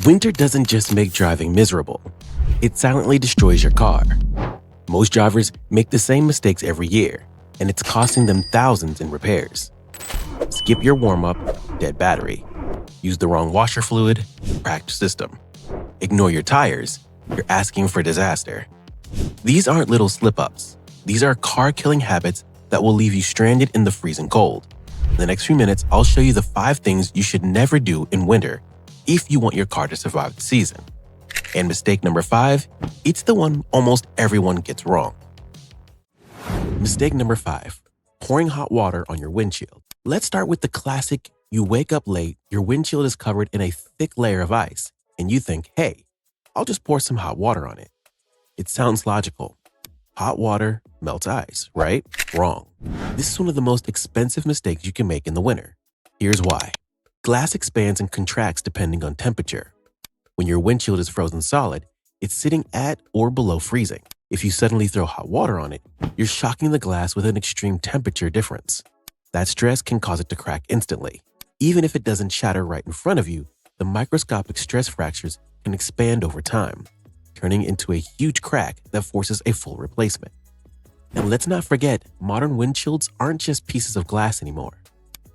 Winter doesn't just make driving miserable, it silently destroys your car. Most drivers make the same mistakes every year, and it's costing them thousands in repairs. Skip your warm-up, dead battery. Use the wrong washer fluid, cracked system. Ignore your tires, you're asking for disaster. These aren't little slip-ups. These are car-killing habits that will leave you stranded in the freezing cold. In the next few minutes, I'll show you the 5 things you should never do in winter if you want your car to survive the season. And mistake number 5, it's the one almost everyone gets wrong. Mistake number 5, pouring hot water on your windshield. Let's start with the classic, you wake up late, your windshield is covered in a thick layer of ice, and you think, hey, I'll just pour some hot water on it. It sounds logical. Hot water melts ice, right? Wrong. This is one of the most expensive mistakes you can make in the winter. Here's why. Glass expands and contracts depending on temperature. When your windshield is frozen solid, it's sitting at or below freezing. If you suddenly throw hot water on it, you're shocking the glass with an extreme temperature difference. That stress can cause it to crack instantly. Even if it doesn't shatter right in front of you, the microscopic stress fractures can expand over time, turning into a huge crack that forces a full replacement. And let's not forget, modern windshields aren't just pieces of glass anymore.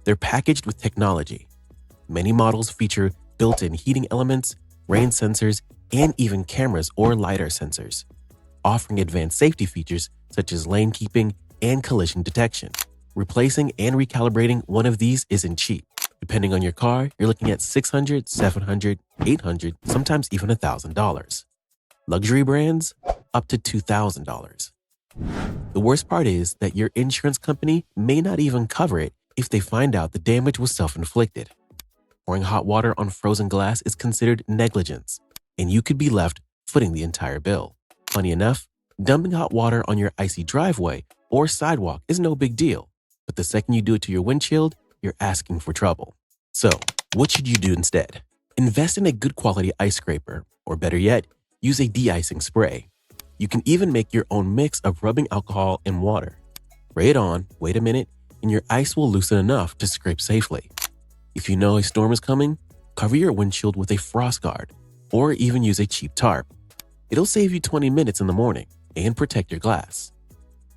They're packaged with technology. Many models feature built-in heating elements, rain sensors, and even cameras or LiDAR sensors, offering advanced safety features such as lane keeping and collision detection. Replacing and recalibrating one of these isn't cheap. Depending on your car, you're looking at $600, $700, $800, sometimes even $1,000. Luxury brands, up to $2,000. The worst part is that your insurance company may not even cover it if they find out the damage was self-inflicted. Pouring hot water on frozen glass is considered negligence, and you could be left footing the entire bill. Funny enough, dumping hot water on your icy driveway or sidewalk is no big deal, but the second you do it to your windshield, you're asking for trouble. So, what should you do instead? Invest in a good quality ice scraper, or better yet, use a de-icing spray. You can even make your own mix of rubbing alcohol and water. Spray it on, wait a minute, and your ice will loosen enough to scrape safely. If you know a storm is coming, cover your windshield with a frost guard, or even use a cheap tarp. It'll save you 20 minutes in the morning and protect your glass.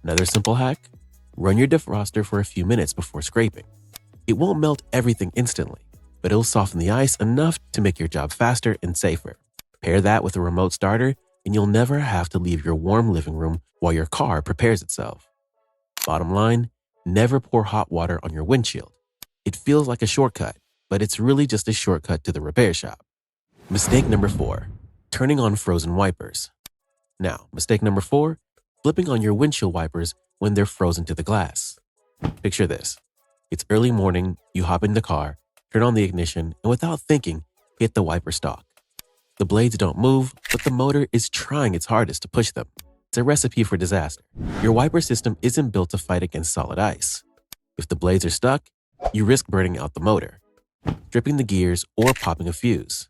Another simple hack, run your defroster for a few minutes before scraping. It won't melt everything instantly, but it'll soften the ice enough to make your job faster and safer. Pair that with a remote starter, and you'll never have to leave your warm living room while your car prepares itself. Bottom line, never pour hot water on your windshield. It feels like a shortcut, but it's really just a shortcut to the repair shop. Mistake number 4, turning on frozen wipers. Now, mistake number 4, flipping on your windshield wipers when they're frozen to the glass. Picture this. It's early morning, you hop in the car, turn on the ignition, and without thinking, hit the wiper stalk. The blades don't move, but the motor is trying its hardest to push them. It's a recipe for disaster. Your wiper system isn't built to fight against solid ice. If the blades are stuck, you risk burning out the motor, stripping the gears, or popping a fuse.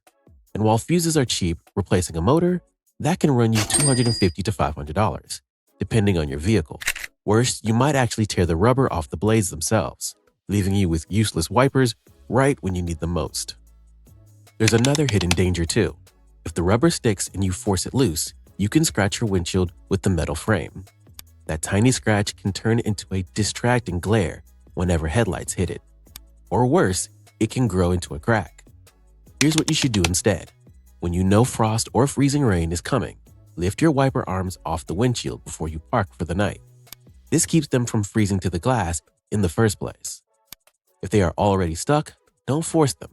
And while fuses are cheap, replacing a motor, that can run you $250 to $500, depending on your vehicle. Worse, you might actually tear the rubber off the blades themselves, leaving you with useless wipers right when you need them most. There's another hidden danger too. If the rubber sticks and you force it loose, you can scratch your windshield with the metal frame. That tiny scratch can turn into a distracting glare whenever headlights hit it. Or worse, it can grow into a crack. Here's what you should do instead. When you know frost or freezing rain is coming, lift your wiper arms off the windshield before you park for the night. This keeps them from freezing to the glass in the first place. If they are already stuck, don't force them.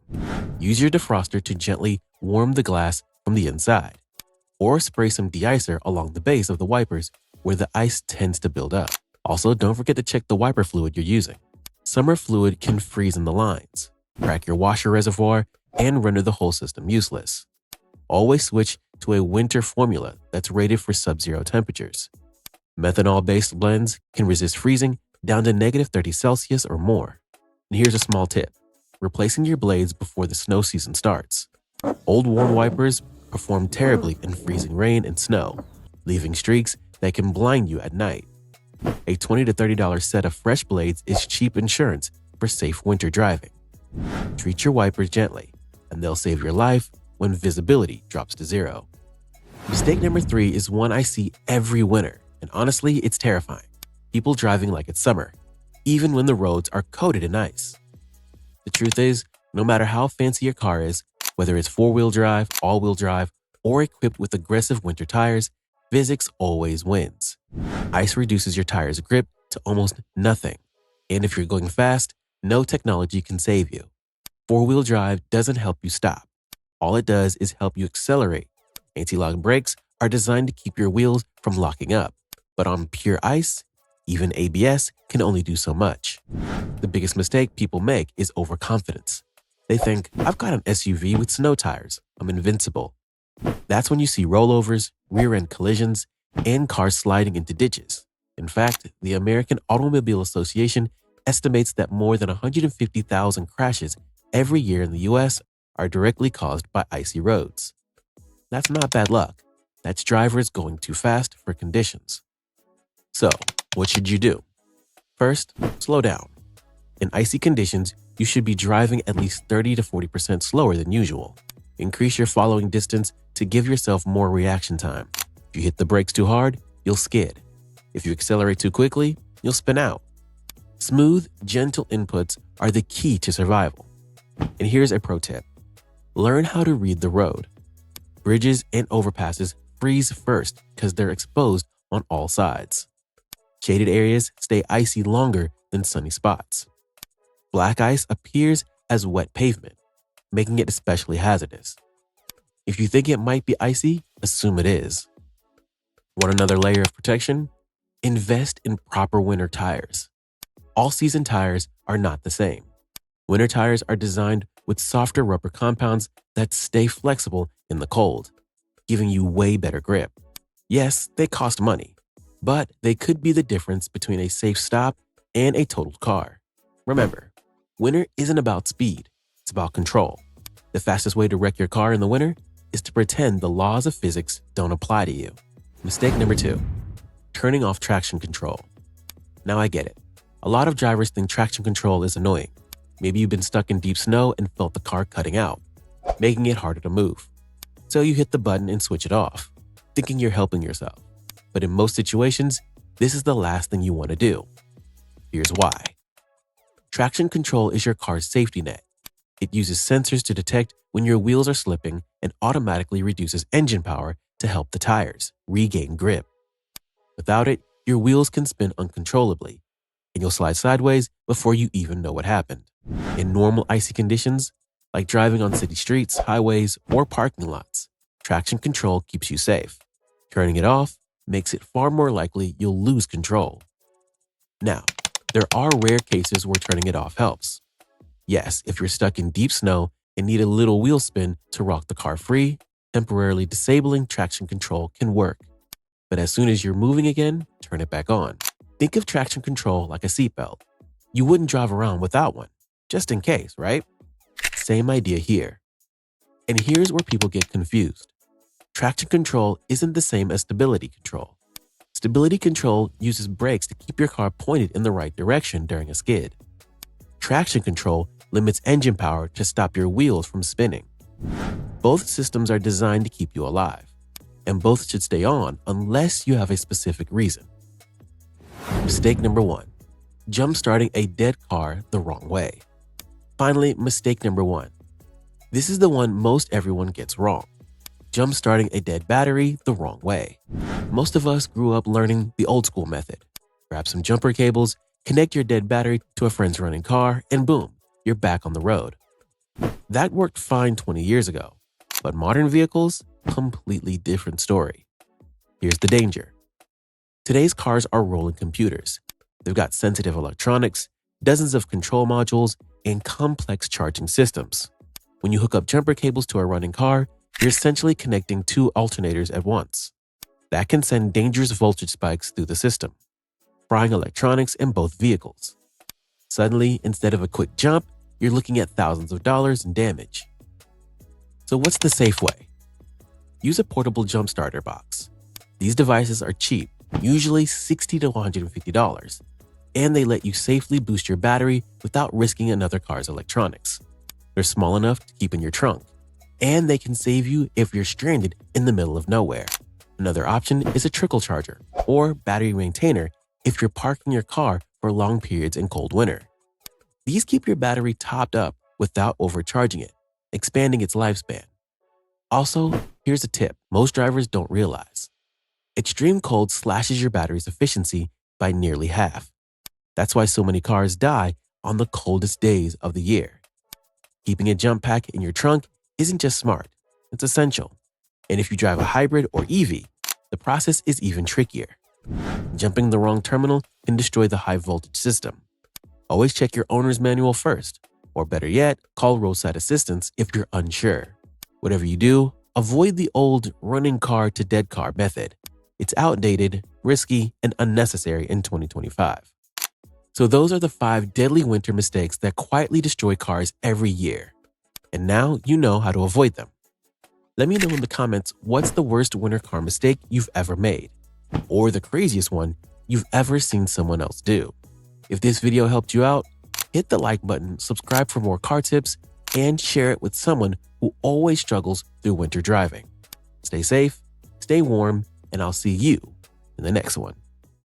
Use your defroster to gently warm the glass from the inside, or spray some de-icer along the base of the wipers where the ice tends to build up. Also, don't forget to check the wiper fluid you're using. Summer fluid can freeze in the lines, crack your washer reservoir, and render the whole system useless. Always switch to a winter formula that's rated for sub-zero temperatures. Methanol-based blends can resist freezing down to -30 Celsius or more. And here's a small tip. Replacing your blades before the snow season starts. Old worn wipers perform terribly in freezing rain and snow, leaving streaks that can blind you at night. A $20 to $30 set of fresh blades is cheap insurance for safe winter driving. Treat your wipers gently, and they'll save your life when visibility drops to zero. Mistake number 3 is one I see every winter, and honestly, it's terrifying. People driving like it's summer, even when the roads are coated in ice. The truth is, no matter how fancy your car is, whether it's four-wheel drive, all-wheel drive, or equipped with aggressive winter tires, physics always wins. Ice reduces your tire's grip to almost nothing, and if you're going fast, no technology can save you. Four-wheel drive doesn't help you stop. All it does is help you accelerate. Anti-lock brakes are designed to keep your wheels from locking up, but on pure ice, even ABS can only do so much. The biggest mistake people make is overconfidence. They think, I've got an SUV with snow tires, I'm invincible. That's when you see rollovers, rear-end collisions, and cars sliding into ditches. In fact, the American Automobile Association estimates that more than 150,000 crashes every year in the US are directly caused by icy roads. That's not bad luck. That's drivers going too fast for conditions. So, what should you do? First, slow down. In icy conditions, you should be driving at least 30 to 40% slower than usual. Increase your following distance to give yourself more reaction time. If you hit the brakes too hard, you'll skid. If you accelerate too quickly, you'll spin out. Smooth, gentle inputs are the key to survival. And here's a pro tip. Learn how to read the road. Bridges and overpasses freeze first because they're exposed on all sides. Shaded areas stay icy longer than sunny spots. Black ice appears as wet pavement, making it especially hazardous. If you think it might be icy, assume it is. Want another layer of protection? Invest in proper winter tires. All-season tires are not the same. Winter tires are designed with softer rubber compounds that stay flexible in the cold, giving you way better grip. Yes, they cost money, but they could be the difference between a safe stop and a totaled car. Remember, winter isn't about speed, it's about control. The fastest way to wreck your car in the winter is to pretend the laws of physics don't apply to you. Mistake number 2, turning off traction control. Now I get it. A lot of drivers think traction control is annoying. Maybe you've been stuck in deep snow and felt the car cutting out, making it harder to move. So you hit the button and switch it off, thinking you're helping yourself. But in most situations, this is the last thing you want to do. Here's why. Traction control is your car's safety net. It uses sensors to detect when your wheels are slipping and automatically reduces engine power to help the tires regain grip. Without it, your wheels can spin uncontrollably, and you'll slide sideways before you even know what happened. In normal icy conditions, like driving on city streets, highways, or parking lots, traction control keeps you safe. Turning it off makes it far more likely you'll lose control. Now, there are rare cases where turning it off helps. Yes, if you're stuck in deep snow and need a little wheel spin to rock the car free, temporarily disabling traction control can work. But as soon as you're moving again, turn it back on. Think of traction control like a seatbelt. You wouldn't drive around without one, just in case, right? Same idea here. And here's where people get confused. Traction control isn't the same as stability control. Stability control uses brakes to keep your car pointed in the right direction during a skid. Traction control limits engine power to stop your wheels from spinning. Both systems are designed to keep you alive, and both should stay on unless you have a specific reason. Mistake number 1, jump-starting a dead car the wrong way. Finally, mistake number 1. This is the one most everyone gets wrong. Jump-starting a dead battery the wrong way. Most of us grew up learning the old school method. Grab some jumper cables, connect your dead battery to a friend's running car, and boom, you're back on the road. That worked fine 20 years ago, but modern vehicles, completely different story. Here's the danger. Today's cars are rolling computers. They've got sensitive electronics, dozens of control modules, and complex charging systems. When you hook up jumper cables to a running car, you're essentially connecting 2 alternators at once. That can send dangerous voltage spikes through the system, frying electronics in both vehicles. Suddenly, instead of a quick jump, you're looking at thousands of dollars in damage. So what's the safe way? Use a portable jump starter box. These devices are cheap, usually $60 to $150, and they let you safely boost your battery without risking another car's electronics. They're small enough to keep in your trunk. and they can save you if you're stranded in the middle of nowhere. Another option is a trickle charger or battery maintainer if you're parking your car for long periods in cold winter. These keep your battery topped up without overcharging it, expanding its lifespan. Also, here's a tip most drivers don't realize. Extreme cold slashes your battery's efficiency by nearly half. That's why so many cars die on the coldest days of the year. Keeping a jump pack in your trunk isn't just smart, it's essential. And if you drive a hybrid or EV, the process is even trickier. Jumping the wrong terminal can destroy the high voltage system. Always check your owner's manual first, or better yet, call roadside assistance if you're unsure. Whatever you do, avoid the old running car to dead car method. It's outdated, risky, and unnecessary in 2025. So those are the 5 deadly winter mistakes that quietly destroy cars every year. And now you know how to avoid them. Let me know in the comments what's the worst winter car mistake you've ever made, or the craziest one you've ever seen someone else do. If this video helped you out, hit the like button, subscribe for more car tips, and share it with someone who always struggles through winter driving. Stay safe, stay warm, and I'll see you in the next one.